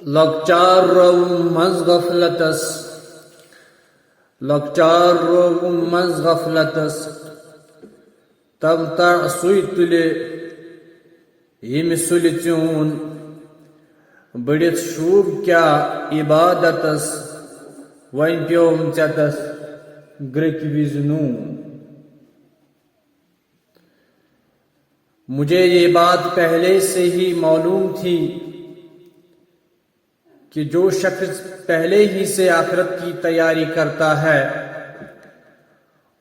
لۄکچار غفلتس تمتع سُے تُلہِ ییٚمہِ سُلہِ ژیوٗن بٔڑِتھ شوٗب کیٛاہ عبادتس وۄنۍ پیوم ژےٚ تس گرٛکہِ وِزِ نوٗن مجھے یہ بات پہلے سے ہی معلوم تھی کہ جو شخص پہلے ہی سے آخرت کی تیاری کرتا ہے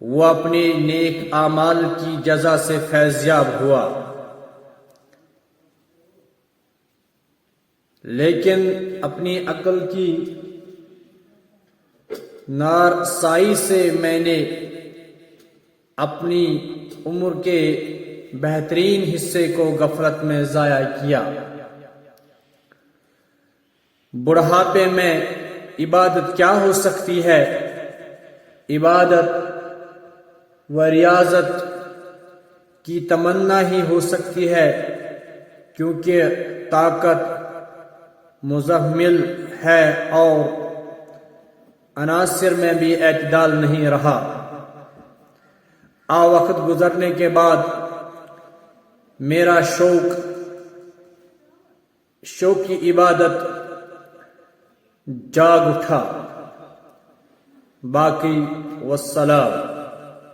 وہ اپنے نیک اعمال کی جزا سے فیضیاب ہوا، لیکن اپنی عقل کی نارسائی سے میں نے اپنی عمر کے بہترین حصے کو غفلت میں ضائع کیا۔ بڑھاپے میں عبادت کیا ہو سکتی ہے؟ عبادت و ریاضت کی تمنا ہی ہو سکتی ہے، کیونکہ طاقت مزمل ہے اور عناصر میں بھی اعتدال نہیں رہا۔ وقت گزرنے کے بعد میرا شوقی عبادت جاگ اٹھا۔ باقی والسلام۔